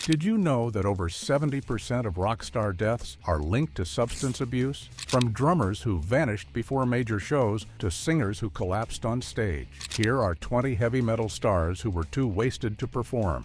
Did you know that over 70% of rock star deaths are linked to substance abuse? From drummers who vanished before major shows to singers who collapsed on stage. Here are 20 heavy metal stars who were too wasted to perform.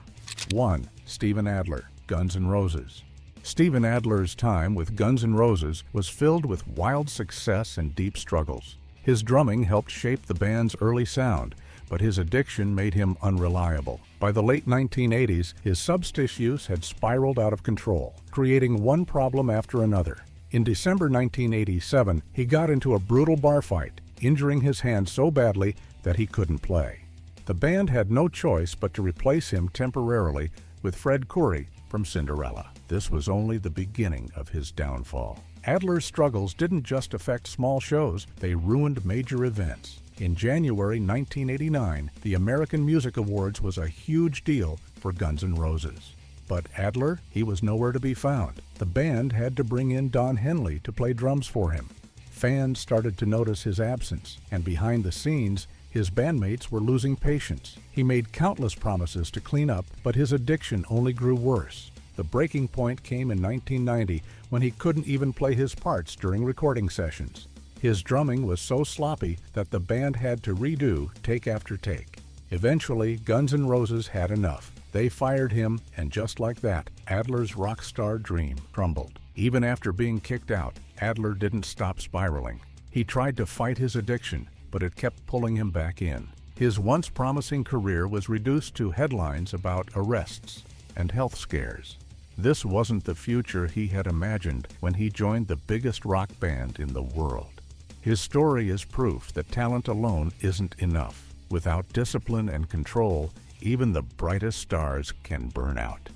1. Steven Adler, Guns N' Roses. Steven Adler's time with Guns N' Roses was filled with wild success and deep struggles. His drumming helped shape the band's early sound, but his addiction made him unreliable. By the late 1980s, his substance use had spiraled out of control, creating one problem after another. In December 1987, he got into a brutal bar fight, injuring his hand so badly that he couldn't play. The band had no choice but to replace him temporarily with Fred Coury from Cinderella. This was only the beginning of his downfall. Adler's struggles didn't just affect small shows, they ruined major events. In January 1989, the American Music Awards was a huge deal for Guns N' Roses. But Adler, he was nowhere to be found. The band had to bring in Don Henley to play drums for him. Fans started to notice his absence, and behind the scenes, his bandmates were losing patience. He made countless promises to clean up, but his addiction only grew worse. The breaking point came in 1990 when he couldn't even play his parts during recording sessions. His drumming was so sloppy that the band had to redo take after take. Eventually, Guns N' Roses had enough. They fired him, and just like that, Adler's rock star dream crumbled. Even after being kicked out, Adler didn't stop spiraling. He tried to fight his addiction, but it kept pulling him back in. His once promising career was reduced to headlines about arrests and health scares. This wasn't the future he had imagined when he joined the biggest rock band in the world. His story is proof that talent alone isn't enough. Without discipline and control, even the brightest stars can burn out.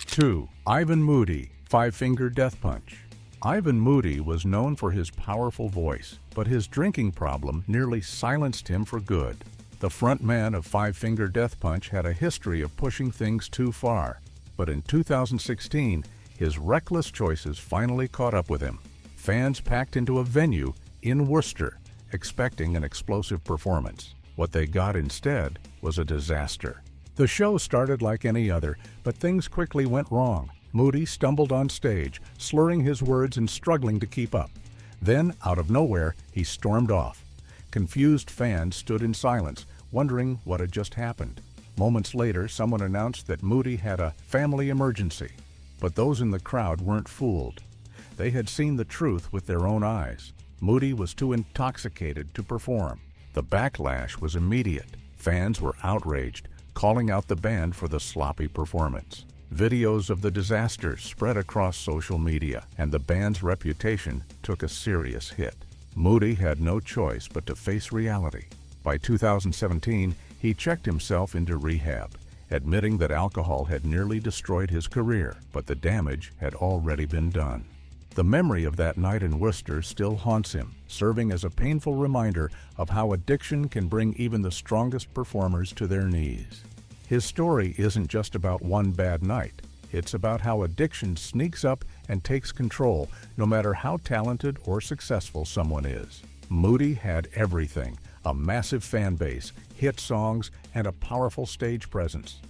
2. Ivan Moody, Five Finger Death Punch. Ivan Moody was known for his powerful voice, but his drinking problem nearly silenced him for good. The front man of Five Finger Death Punch had a history of pushing things too far, but in 2016, his reckless choices finally caught up with him. Fans packed into a venue in Worcester, expecting an explosive performance. What they got instead was a disaster. The show started like any other, but things quickly went wrong. Moody stumbled on stage, slurring his words and struggling to keep up. Then, out of nowhere, he stormed off. Confused fans stood in silence, wondering what had just happened. Moments later, someone announced that Moody had a family emergency. But those in the crowd weren't fooled. They had seen the truth with their own eyes. Moody was too intoxicated to perform. The backlash was immediate. Fans were outraged, calling out the band for the sloppy performance. Videos of the disaster spread across social media, and the band's reputation took a serious hit. Moody had no choice but to face reality. By 2017, he checked himself into rehab, admitting that alcohol had nearly destroyed his career, but the damage had already been done. The memory of that night in Worcester still haunts him, serving as a painful reminder of how addiction can bring even the strongest performers to their knees. His story isn't just about one bad night. It's about how addiction sneaks up and takes control, no matter how talented or successful someone is. Moody had everything: a massive fan base, hit songs, and a powerful stage presence.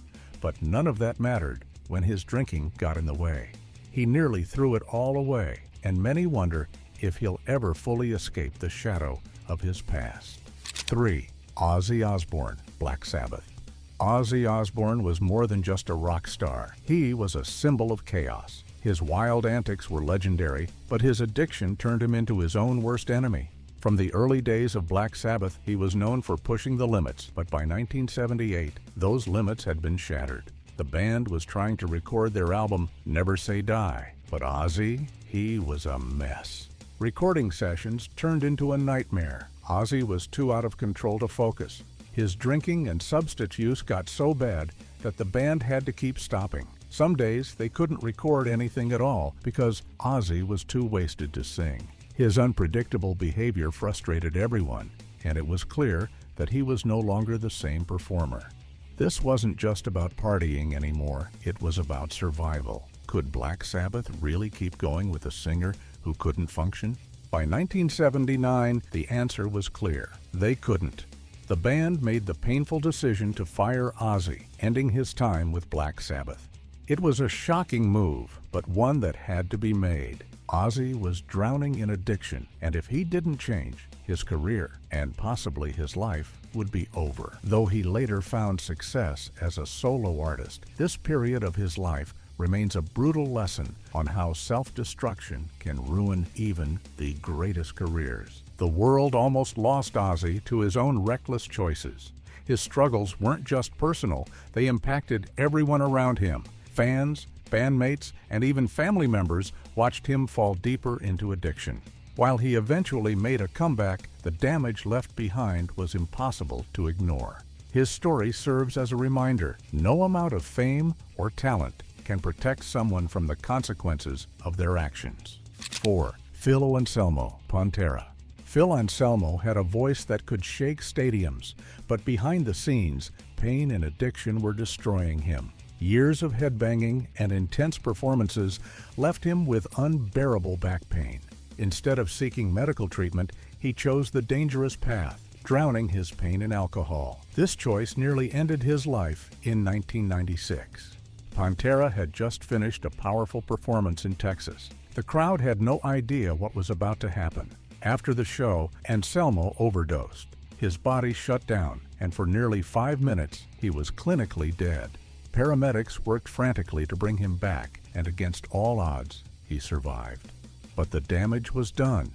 But none of that mattered when his drinking got in the way. He nearly threw it all away, and many wonder if he'll ever fully escape the shadow of his past. 3. Ozzy Osbourne, Black Sabbath. Ozzy Osbourne was more than just a rock star. He was a symbol of chaos. His wild antics were legendary, but his addiction turned him into his own worst enemy. From the early days of Black Sabbath, he was known for pushing the limits, but by 1978, those limits had been shattered. The band was trying to record their album Never Say Die, but Ozzy, he was a mess. Recording sessions turned into a nightmare. Ozzy was too out of control to focus. His drinking and substance use got so bad that the band had to keep stopping. Some days they couldn't record anything at all because Ozzy was too wasted to sing. His unpredictable behavior frustrated everyone, and it was clear that he was no longer the same performer. This wasn't just about partying anymore, it was about survival. Could Black Sabbath really keep going with a singer who couldn't function? By 1979, the answer was clear. They couldn't. The band made the painful decision to fire Ozzy, ending his time with Black Sabbath. It was a shocking move, but one that had to be made. Ozzy was drowning in addiction, and if he didn't change, his career, and possibly his life, would be over. Though he later found success as a solo artist, this period of his life remains a brutal lesson on how self-destruction can ruin even the greatest careers. The world almost lost Ozzy to his own reckless choices. His struggles weren't just personal, they impacted everyone around him. Fans, bandmates, and even family members watched him fall deeper into addiction. While he eventually made a comeback, the damage left behind was impossible to ignore. His story serves as a reminder: no amount of fame or talent can protect someone from the consequences of their actions. 4. Phil Anselmo, Pantera. Phil Anselmo had a voice that could shake stadiums, but behind the scenes, pain and addiction were destroying him. Years of headbanging and intense performances left him with unbearable back pain. Instead of seeking medical treatment, he chose the dangerous path, drowning his pain in alcohol. This choice nearly ended his life in 1996. Pantera had just finished a powerful performance in Texas. The crowd had no idea what was about to happen. After the show, Anselmo overdosed. His body shut down, and for nearly 5 minutes, he was clinically dead. Paramedics worked frantically to bring him back, and against all odds, he survived. But the damage was done.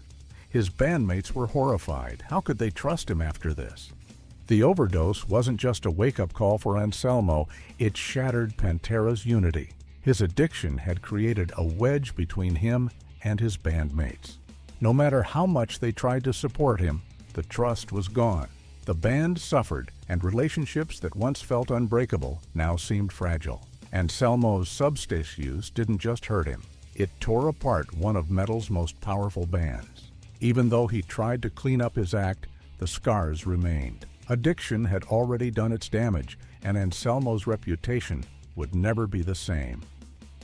His bandmates were horrified. How could they trust him after this? The overdose wasn't just a wake-up call for Anselmo, it shattered Pantera's unity. His addiction had created a wedge between him and his bandmates. No matter how much they tried to support him, the trust was gone. The band suffered, and relationships that once felt unbreakable now seemed fragile. Anselmo's substance use didn't just hurt him. It tore apart one of metal's most powerful bands. Even though he tried to clean up his act, the scars remained. Addiction had already done its damage, and Anselmo's reputation would never be the same.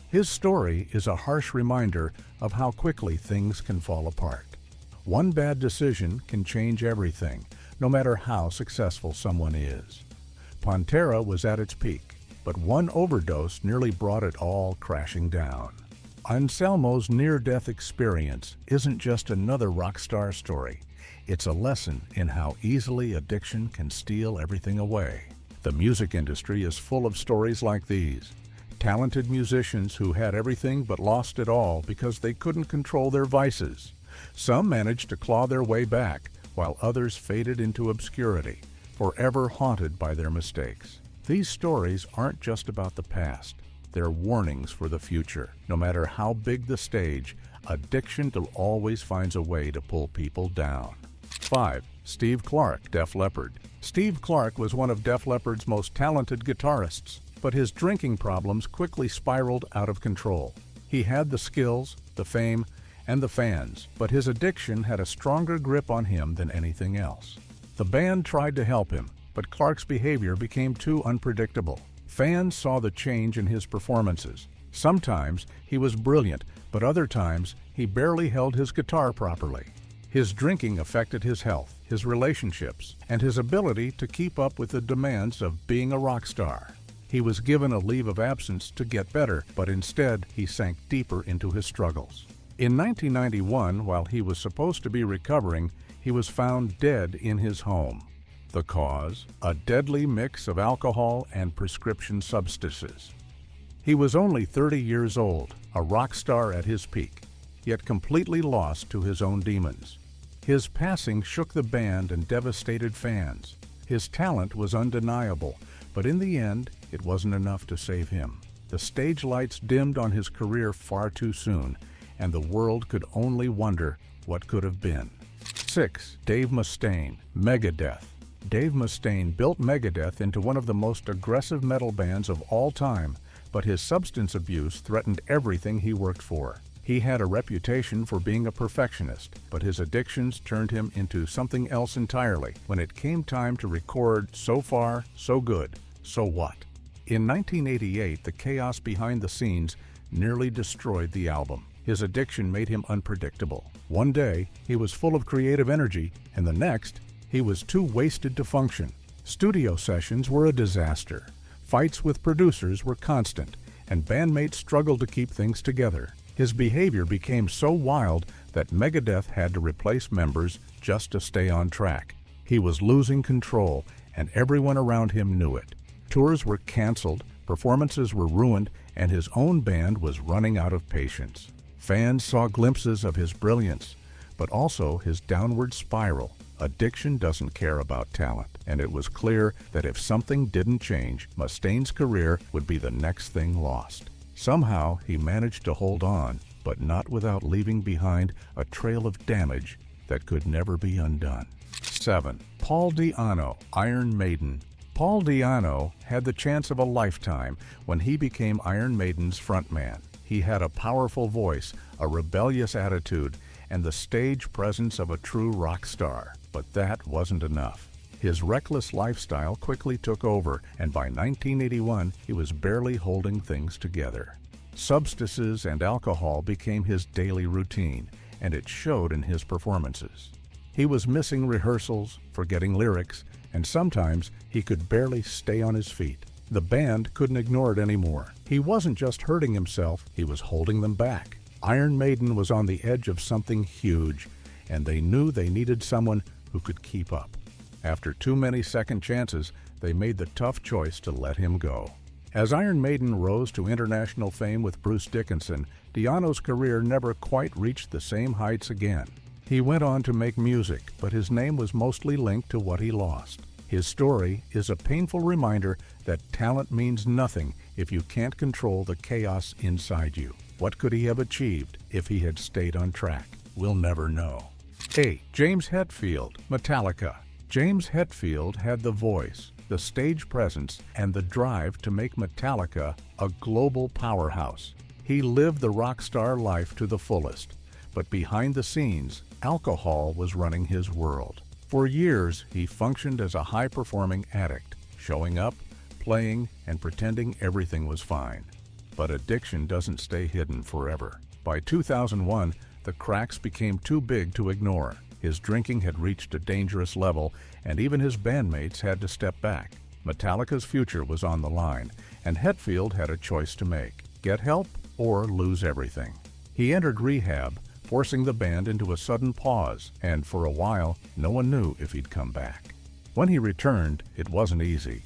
His story is a harsh reminder of how quickly things can fall apart. One bad decision can change everything, no matter how successful someone is. Pantera was at its peak, but one overdose nearly brought it all crashing down. Anselmo's near-death experience isn't just another rock star story. It's a lesson in how easily addiction can steal everything away. The music industry is full of stories like these. Talented musicians who had everything but lost it all because they couldn't control their vices. Some managed to claw their way back, while others faded into obscurity, forever haunted by their mistakes. These stories aren't just about the past. They're warnings for the future. No matter how big the stage, addiction always finds a way to pull people down. 5. Steve Clark, Def Leppard. Steve Clark was one of Def Leppard's most talented guitarists, but his drinking problems quickly spiraled out of control. He had the skills, the fame, and the fans, but his addiction had a stronger grip on him than anything else. The band tried to help him, but Clark's behavior became too unpredictable. Fans saw the change in his performances. Sometimes he was brilliant, but other times he barely held his guitar properly. His drinking affected his health, his relationships, and his ability to keep up with the demands of being a rock star. He was given a leave of absence to get better, but instead he sank deeper into his struggles. In 1991, while he was supposed to be recovering, he was found dead in his home. The cause? A deadly mix of alcohol and prescription substances. He was only 30 years old, a rock star at his peak, yet completely lost to his own demons. His passing shook the band and devastated fans. His talent was undeniable, but in the end, it wasn't enough to save him. The stage lights dimmed on his career far too soon, and the world could only wonder what could have been. 6. Dave Mustaine, Megadeth. Dave Mustaine built Megadeth into one of the most aggressive metal bands of all time, but his substance abuse threatened everything he worked for. He had a reputation for being a perfectionist, but his addictions turned him into something else entirely. When it came time to record So Far, So Good, So What? In 1988, the chaos behind the scenes nearly destroyed the album. His addiction made him unpredictable. One day, he was full of creative energy, and the next, he was too wasted to function. Studio sessions were a disaster. Fights with producers were constant, and bandmates struggled to keep things together. His behavior became so wild that Megadeth had to replace members just to stay on track. He was losing control, and everyone around him knew it. Tours were canceled, performances were ruined, and his own band was running out of patience. Fans saw glimpses of his brilliance, but also his downward spiral. Addiction doesn't care about talent, and it was clear that if something didn't change, Mustaine's career would be the next thing lost. Somehow, he managed to hold on, but not without leaving behind a trail of damage that could never be undone. 7. Paul Di'Anno, Iron Maiden. Paul Di'Anno had the chance of a lifetime when he became Iron Maiden's frontman. He had a powerful voice, a rebellious attitude, and the stage presence of a true rock star. But that wasn't enough. His reckless lifestyle quickly took over, and by 1981, he was barely holding things together. Substances and alcohol became his daily routine, and it showed in his performances. He was missing rehearsals, forgetting lyrics, and sometimes he could barely stay on his feet. The band couldn't ignore it anymore. He wasn't just hurting himself, he was holding them back. Iron Maiden was on the edge of something huge, and they knew they needed someone who could keep up. After too many second chances, they made the tough choice to let him go. As Iron Maiden rose to international fame with Bruce Dickinson, Di'Anno's career never quite reached the same heights again. He went on to make music, but his name was mostly linked to what he lost. His story is a painful reminder that talent means nothing if you can't control the chaos inside you. What could he have achieved if he had stayed on track? We'll never know. 8. James Hetfield, Metallica. James Hetfield had the voice, the stage presence, and the drive to make Metallica a global powerhouse. He lived the rock star life to the fullest, but behind the scenes, alcohol was running his world. For years, he functioned as a high-performing addict, showing up, playing, and pretending everything was fine. But addiction doesn't stay hidden forever. By 2001, the cracks became too big to ignore. His drinking had reached a dangerous level, and even his bandmates had to step back. Metallica's future was on the line, and Hetfield had a choice to make: get help or lose everything. He entered rehab, forcing the band into a sudden pause, and for a while, no one knew if he'd come back. When he returned, it wasn't easy.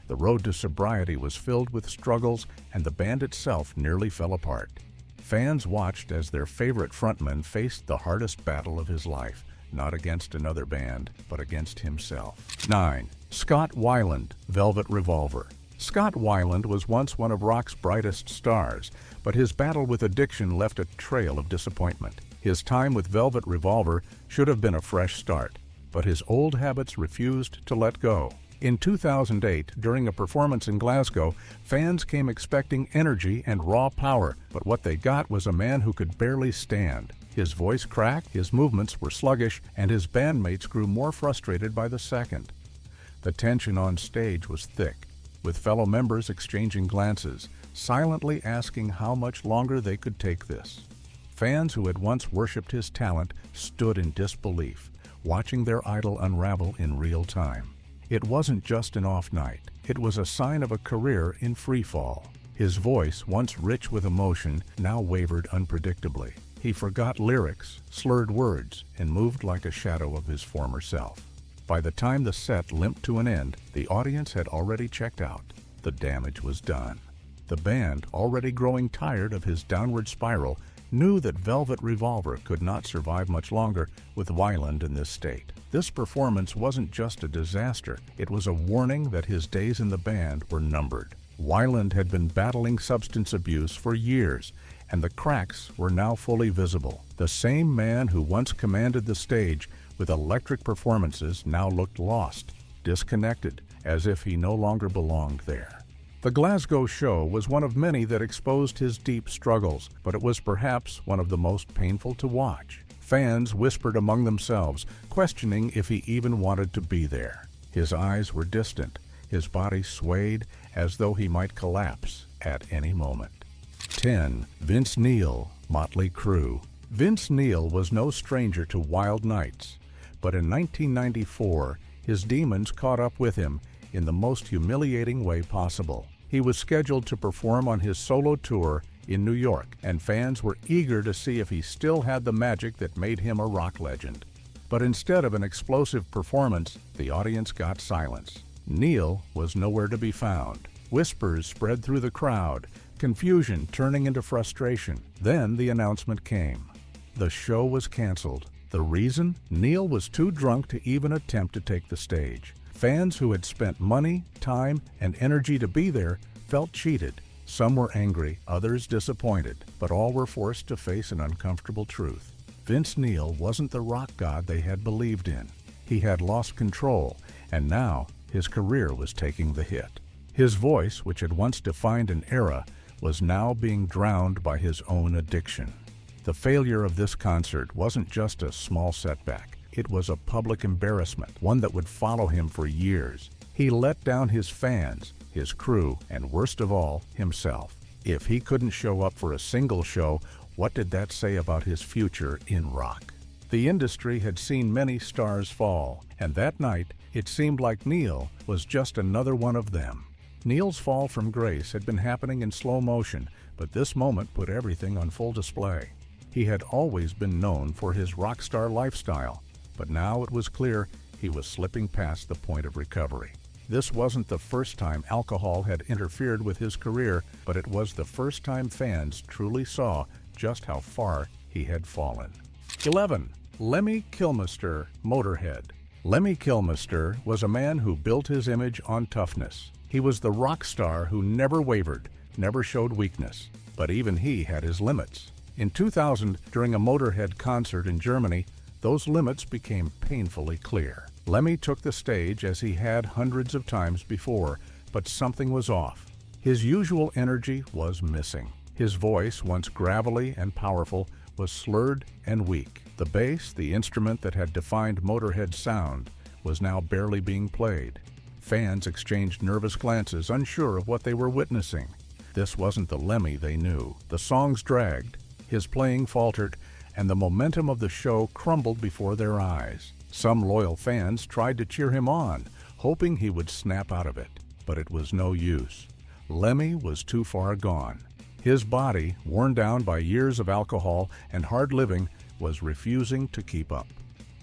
The road to sobriety was filled with struggles, and the band itself nearly fell apart. Fans watched as their favorite frontman faced the hardest battle of his life, not against another band, but against himself. 9. Scott Weiland, Velvet Revolver. Scott Weiland was once one of rock's brightest stars, but his battle with addiction left a trail of disappointment. His time with Velvet Revolver should have been a fresh start, but his old habits refused to let go. In 2008, during a performance in Glasgow, fans came expecting energy and raw power, but what they got was a man who could barely stand. His voice cracked, his movements were sluggish, and his bandmates grew more frustrated by the second. The tension on stage was thick, with fellow members exchanging glances, silently asking how much longer they could take this. Fans who had once worshipped his talent stood in disbelief, watching their idol unravel in real time. It wasn't just an off night. It was a sign of a career in free fall. His voice, once rich with emotion, now wavered unpredictably. He forgot lyrics, slurred words, and moved like a shadow of his former self. By the time the set limped to an end, the audience had already checked out. The damage was done. The band, already growing tired of his downward spiral, knew that Velvet Revolver could not survive much longer with Weiland in this state. This performance wasn't just a disaster, it was a warning that his days in the band were numbered. Weiland had been battling substance abuse for years, and the cracks were now fully visible. The same man who once commanded the stage with electric performances now looked lost, disconnected, as if he no longer belonged there. The Glasgow show was one of many that exposed his deep struggles, but it was perhaps one of the most painful to watch. Fans whispered among themselves, questioning if he even wanted to be there. His eyes were distant, his body swayed as though he might collapse at any moment. 10. Vince Neil, Mötley Crüe. Vince Neil was no stranger to wild nights, but in 1994, his demons caught up with him in the most humiliating way possible. He was scheduled to perform on his solo tour in New York, and fans were eager to see if he still had the magic that made him a rock legend. But instead of an explosive performance, the audience got silence. Neil was nowhere to be found. Whispers spread through the crowd, confusion turning into frustration. Then the announcement came. The show was canceled. The reason? Neil was too drunk to even attempt to take the stage. Fans who had spent money, time, and energy to be there felt cheated. Some were angry, others disappointed, but all were forced to face an uncomfortable truth. Vince Neil wasn't the rock god they had believed in. He had lost control, and now his career was taking the hit. His voice, which had once defined an era, was now being drowned by his own addiction. The failure of this concert wasn't just a small setback. It was a public embarrassment, one that would follow him for years. He let down his fans, his crew, and worst of all, himself. If he couldn't show up for a single show, what did that say about his future in rock? The industry had seen many stars fall, and that night it seemed like Neil was just another one of them. Neil's fall from grace had been happening in slow motion, but this moment put everything on full display. He had always been known for his rock star lifestyle, but now it was clear he was slipping past the point of recovery. This wasn't the first time alcohol had interfered with his career, but it was the first time fans truly saw just how far he had fallen. 11. Lemmy Kilmister, Motörhead. Lemmy Kilmister was a man who built his image on toughness. He was the rock star who never wavered, never showed weakness, but even he had his limits. In 2000, during a Motörhead concert in Germany, those limits became painfully clear. Lemmy took the stage as he had hundreds of times before, but something was off. His usual energy was missing. His voice, once gravelly and powerful, was slurred and weak. The bass, the instrument that had defined Motörhead's sound, was now barely being played. Fans exchanged nervous glances, unsure of what they were witnessing. This wasn't the Lemmy they knew. The songs dragged, his playing faltered, and the momentum of the show crumbled before their eyes. Some loyal fans tried to cheer him on, hoping he would snap out of it, but it was no use. Lemmy was too far gone. His body, worn down by years of alcohol and hard living, was refusing to keep up.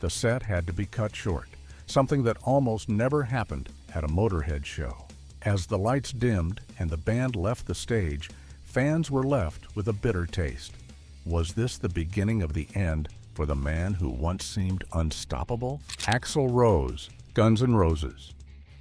The set had to be cut short, something that almost never happened at a Motörhead show. As the lights dimmed and the band left the stage, fans were left with a bitter taste. Was this the beginning of the end for the man who once seemed unstoppable? Axl Rose, Guns N' Roses.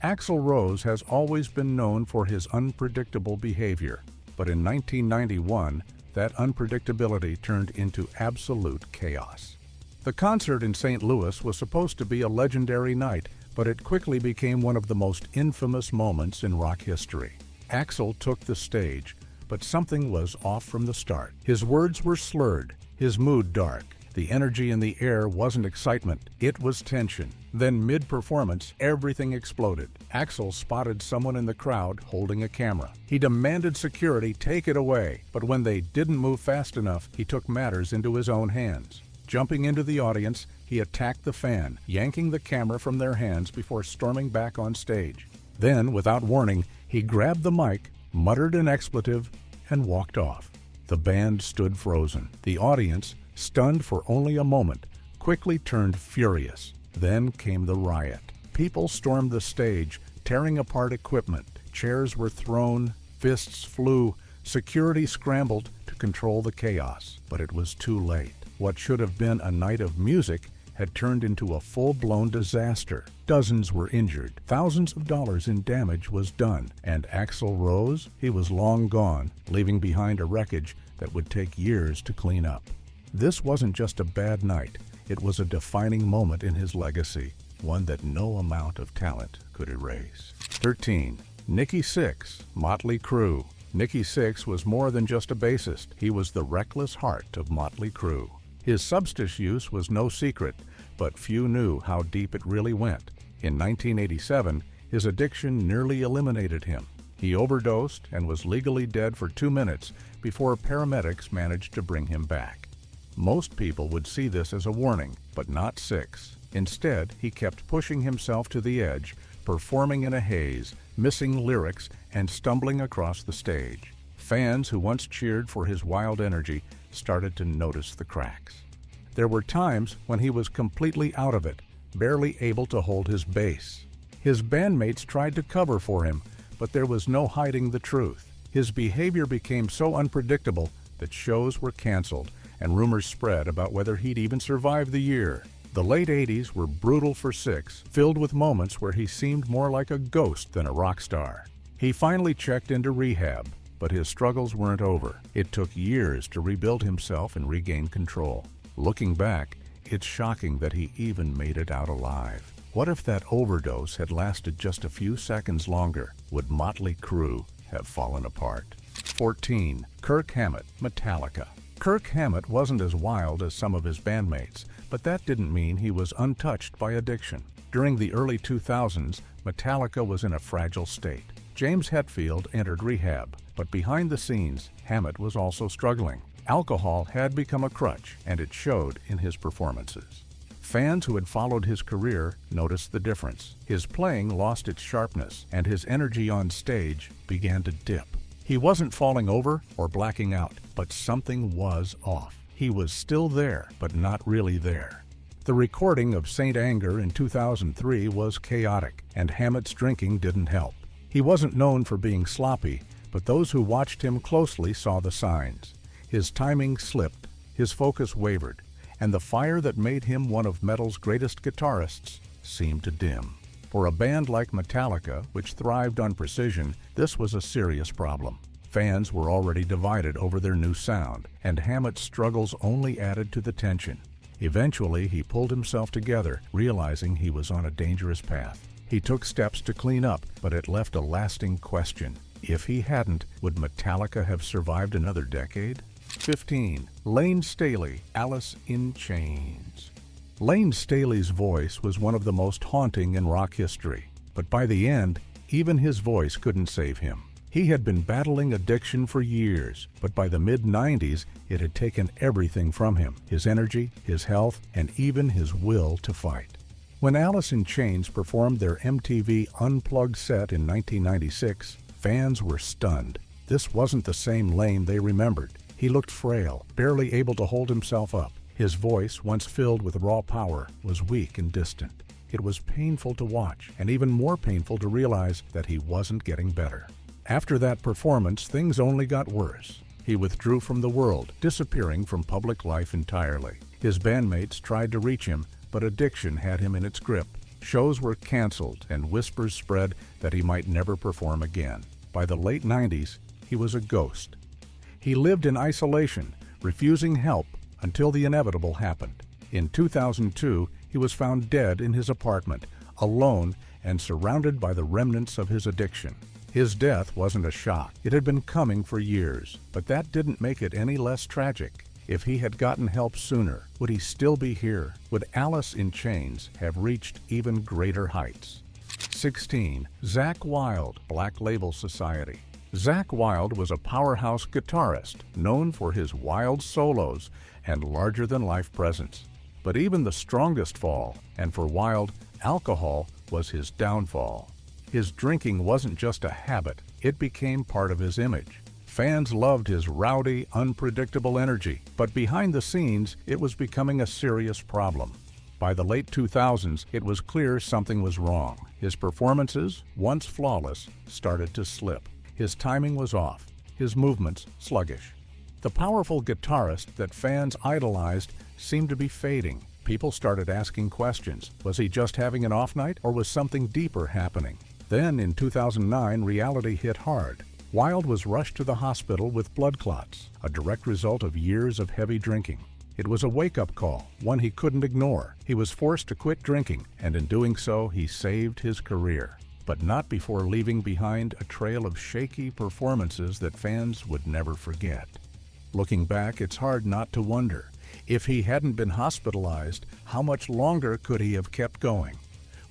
Axl Rose has always been known for his unpredictable behavior, but in 1991, that unpredictability turned into absolute chaos. The concert in St. Louis was supposed to be a legendary night, but it quickly became one of the most infamous moments in rock history. Axl took the stage, but something was off from the start. His words were slurred, his mood dark. The energy in the air wasn't excitement, it was tension. Then mid-performance, everything exploded. Axl spotted someone in the crowd holding a camera. He demanded security take it away, but when they didn't move fast enough, he took matters into his own hands. Jumping into the audience, he attacked the fan, yanking the camera from their hands before storming back on stage. Then, without warning, he grabbed the mic, muttered an expletive, and walked off. The band stood frozen. The audience, stunned for only a moment, quickly turned furious. Then came the riot. People stormed the stage, tearing apart equipment. Chairs were thrown, fists flew, security scrambled to control the chaos. But it was too late. What should have been a night of music had turned into a full-blown disaster. Dozens were injured, thousands of dollars in damage was done, and Axl Rose, he was long gone, leaving behind a wreckage that would take years to clean up. This wasn't just a bad night, it was a defining moment in his legacy, one that no amount of talent could erase. 13. Nikki Sixx, Mötley Crüe. Nikki Sixx was more than just a bassist, he was the reckless heart of Mötley Crüe. His substance use was no secret, but few knew how deep it really went. In 1987, his addiction nearly eliminated him. He overdosed and was legally dead for 2 minutes before paramedics managed to bring him back. Most people would see this as a warning, but not Sixx. Instead, he kept pushing himself to the edge, performing in a haze, missing lyrics, and stumbling across the stage. Fans who once cheered for his wild energy started to notice the cracks. There were times when he was completely out of it, barely able to hold his bass. His bandmates tried to cover for him, but there was no hiding the truth. His behavior became so unpredictable that shows were canceled, and rumors spread about whether he'd even survive the year. The late 80s were brutal for Sixx, filled with moments where he seemed more like a ghost than a rock star. He finally checked into rehab, but his struggles weren't over. It took years to rebuild himself and regain control. Looking back, it's shocking that he even made it out alive. What if that overdose had lasted just a few seconds longer? Would Mötley Crüe have fallen apart? 14. Kirk Hammett, Metallica. Kirk Hammett wasn't as wild as some of his bandmates, but that didn't mean he was untouched by addiction. During the early 2000s, Metallica was in a fragile state. James Hetfield entered rehab, but behind the scenes, Hammett was also struggling. Alcohol had become a crutch, and it showed in his performances. Fans who had followed his career noticed the difference. His playing lost its sharpness, and his energy on stage began to dip. He wasn't falling over or blacking out, but something was off. He was still there, but not really there. The recording of Saint Anger in 2003 was chaotic, and Hammett's drinking didn't help. He wasn't known for being sloppy, but those who watched him closely saw the signs. His timing slipped, his focus wavered, and the fire that made him one of metal's greatest guitarists seemed to dim. For a band like Metallica, which thrived on precision, this was a serious problem. Fans were already divided over their new sound, and Hammett's struggles only added to the tension. Eventually, he pulled himself together, realizing he was on a dangerous path. He took steps to clean up, but it left a lasting question. If he hadn't, would Metallica have survived another decade? 15. Layne Staley, Alice in Chains. Layne Staley's voice was one of the most haunting in rock history, but by the end, even his voice couldn't save him. He had been battling addiction for years, but by the mid-90s, it had taken everything from him: his energy, his health, and even his will to fight. When Alice in Chains performed their MTV Unplugged set in 1996, fans were stunned. This wasn't the same Layne they remembered. He looked frail, barely able to hold himself up. His voice, once filled with raw power, was weak and distant. It was painful to watch, and even more painful to realize that he wasn't getting better. After that performance, things only got worse. He withdrew from the world, disappearing from public life entirely. His bandmates tried to reach him, but addiction had him in its grip. Shows were canceled, and whispers spread that he might never perform again. By the late 90s, he was a ghost. He lived in isolation, refusing help until the inevitable happened. In 2002, he was found dead in his apartment, alone and surrounded by the remnants of his addiction. His death wasn't a shock. It had been coming for years, but that didn't make it any less tragic. If he had gotten help sooner, would he still be here? Would Alice in Chains have reached even greater heights? 16. Zakk Wylde, Black Label Society. Zakk Wylde was a powerhouse guitarist, known for his wild solos and larger-than-life presence. But even the strongest fall, and for Wylde, alcohol was his downfall. His drinking wasn't just a habit, it became part of his image. Fans loved his rowdy, unpredictable energy, but behind the scenes, it was becoming a serious problem. By the late 2000s, it was clear something was wrong. His performances, once flawless, started to slip. His timing was off, his movements sluggish. The powerful guitarist that fans idolized seemed to be fading. People started asking questions. Was he just having an off night, or was something deeper happening? Then, in 2009, reality hit hard. Wylde was rushed to the hospital with blood clots, a direct result of years of heavy drinking. It was a wake-up call, one he couldn't ignore. He was forced to quit drinking, and in doing so, he saved his career. But not before leaving behind a trail of shaky performances that fans would never forget. Looking back, it's hard not to wonder, if he hadn't been hospitalized, how much longer could he have kept going?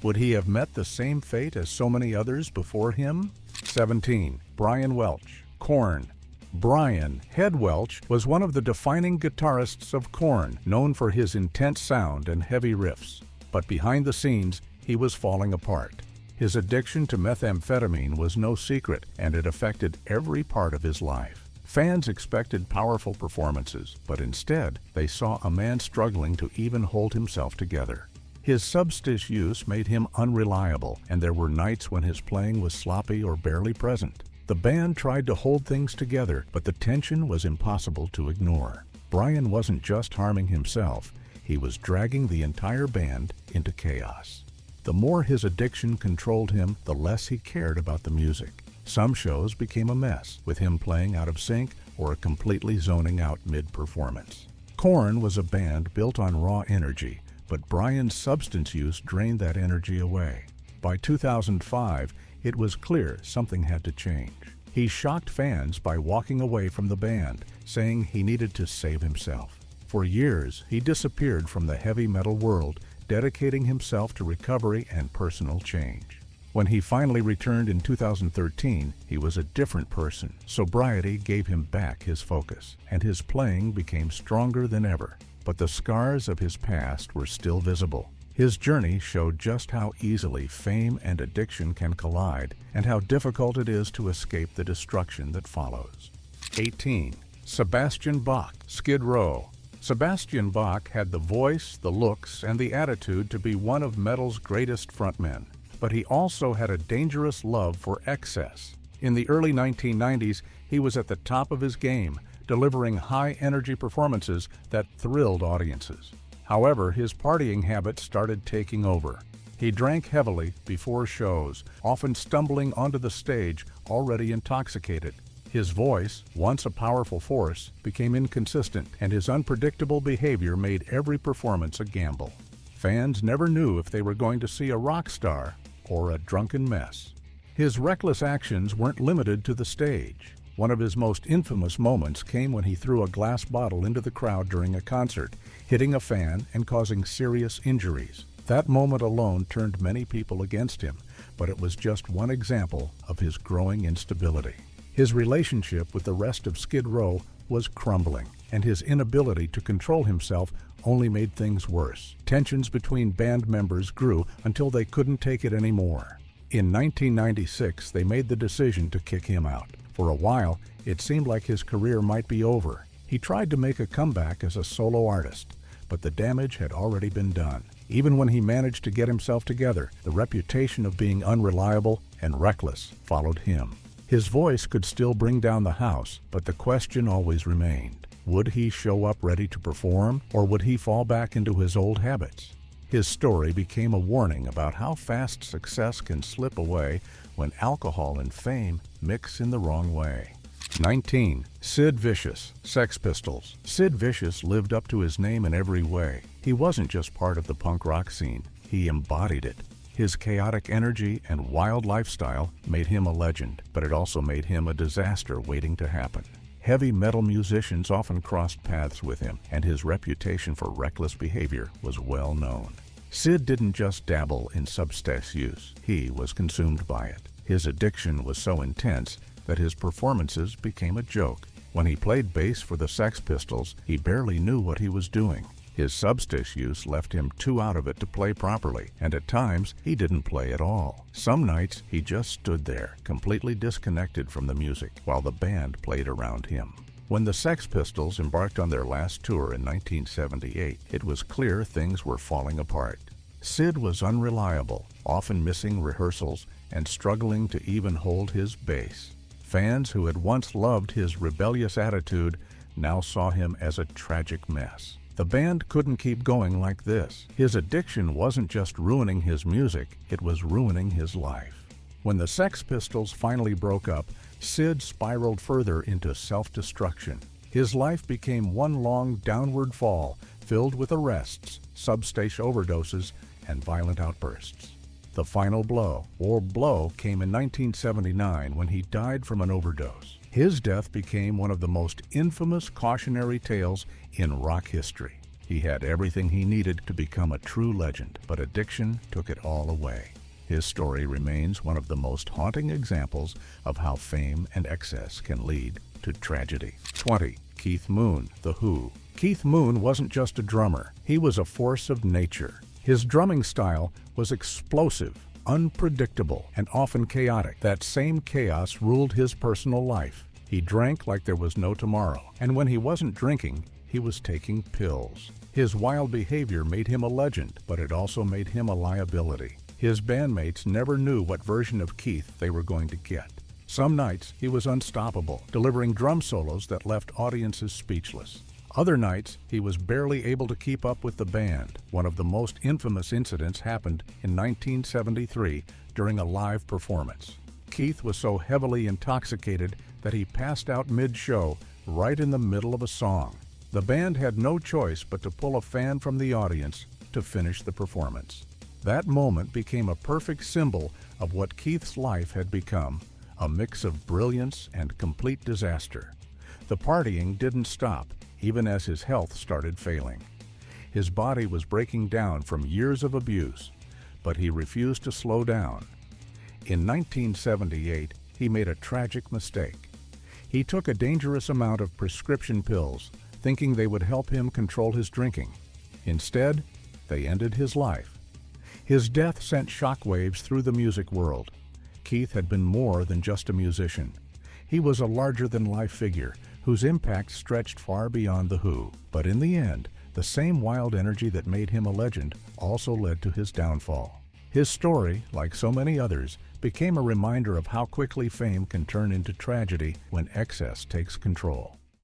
Would he have met the same fate as so many others before him? 17. Brian Welch, Korn. Brian "Head" Welch was one of the defining guitarists of Korn, known for his intense sound and heavy riffs. But behind the scenes, he was falling apart. His addiction to methamphetamine was no secret, and it affected every part of his life. Fans expected powerful performances, but instead, they saw a man struggling to even hold himself together. His substance use made him unreliable, and there were nights when his playing was sloppy or barely present. The band tried to hold things together, but the tension was impossible to ignore. Brian wasn't just harming himself, he was dragging the entire band into chaos. The more his addiction controlled him, the less he cared about the music. Some shows became a mess, with him playing out of sync or completely zoning out mid-performance. Korn was a band built on raw energy, but Brian's substance use drained that energy away. By 2005, it was clear something had to change. He shocked fans by walking away from the band, saying he needed to save himself. For years, he disappeared from the heavy metal world, dedicating himself to recovery and personal change. When he finally returned in 2013, he was a different person. Sobriety gave him back his focus, and his playing became stronger than ever. But the scars of his past were still visible. His journey showed just how easily fame and addiction can collide, and how difficult it is to escape the destruction that follows. 18. Sebastian Bach, Skid Row. Sebastian Bach had the voice, the looks, and the attitude to be one of metal's greatest frontmen. But he also had a dangerous love for excess. In the early 1990s, he was at the top of his game, delivering high-energy performances that thrilled audiences. However, his partying habits started taking over. He drank heavily before shows, often stumbling onto the stage already intoxicated. His voice, once a powerful force, became inconsistent, and his unpredictable behavior made every performance a gamble. Fans never knew if they were going to see a rock star or a drunken mess. His reckless actions weren't limited to the stage. One of his most infamous moments came when he threw a glass bottle into the crowd during a concert, hitting a fan and causing serious injuries. That moment alone turned many people against him, but it was just one example of his growing instability. His relationship with the rest of Skid Row was crumbling, and his inability to control himself only made things worse. Tensions between band members grew until they couldn't take it anymore. In 1996, they made the decision to kick him out. For a while, it seemed like his career might be over. He tried to make a comeback as a solo artist, but the damage had already been done. Even when he managed to get himself together, the reputation of being unreliable and reckless followed him. His voice could still bring down the house, but the question always remained. Would he show up ready to perform, or would he fall back into his old habits? His story became a warning about how fast success can slip away when alcohol and fame mix in the wrong way. 19. Sid Vicious, Sex Pistols. Sid Vicious lived up to his name in every way. He wasn't just part of the punk rock scene, he embodied it. His chaotic energy and wild lifestyle made him a legend, but it also made him a disaster waiting to happen. Heavy metal musicians often crossed paths with him, and his reputation for reckless behavior was well known. Sid didn't just dabble in substance use, he was consumed by it. His addiction was so intense that his performances became a joke. When he played bass for the Sex Pistols, he barely knew what he was doing. His substance use left him too out of it to play properly, and at times he didn't play at all. Some nights he just stood there, completely disconnected from the music, while the band played around him. When the Sex Pistols embarked on their last tour in 1978, it was clear things were falling apart. Sid was unreliable, often missing rehearsals and struggling to even hold his bass. Fans who had once loved his rebellious attitude now saw him as a tragic mess. The band couldn't keep going like this. His addiction wasn't just ruining his music, it was ruining his life. When the Sex Pistols finally broke up, Sid spiraled further into self-destruction. His life became one long downward fall, filled with arrests, substance overdoses, and violent outbursts. The final blow, came in 1979 when he died from an overdose. His death became one of the most infamous cautionary tales in rock history. He had everything he needed to become a true legend, but addiction took it all away. His story remains one of the most haunting examples of how fame and excess can lead to tragedy. 20. Keith Moon, The Who. Keith Moon wasn't just a drummer, he was a force of nature. His drumming style was explosive, Unpredictable and often chaotic, that same chaos ruled his personal life. He drank like there was no tomorrow, and when he wasn't drinking, he was taking pills. His wild behavior made him a legend, but it also made him a liability. His bandmates never knew what version of Keith they were going to get. Some nights, he was unstoppable, delivering drum solos that left audiences speechless. Other nights, he was barely able to keep up with the band. One of the most infamous incidents happened in 1973 during a live performance. Keith was so heavily intoxicated that he passed out mid-show right in the middle of a song. The band had no choice but to pull a fan from the audience to finish the performance. That moment became a perfect symbol of what Keith's life had become, a mix of brilliance and complete disaster. The partying didn't stop, even as his health started failing. His body was breaking down from years of abuse, but he refused to slow down. In 1978, he made a tragic mistake. He took a dangerous amount of prescription pills, thinking they would help him control his drinking. Instead, they ended his life. His death sent shockwaves through the music world. Keith had been more than just a musician. He was a larger-than-life figure whose impact stretched far beyond the Who. But in the end, the same wild energy that made him a legend also led to his downfall. His story, like so many others, became a reminder of how quickly fame can turn into tragedy when excess takes control.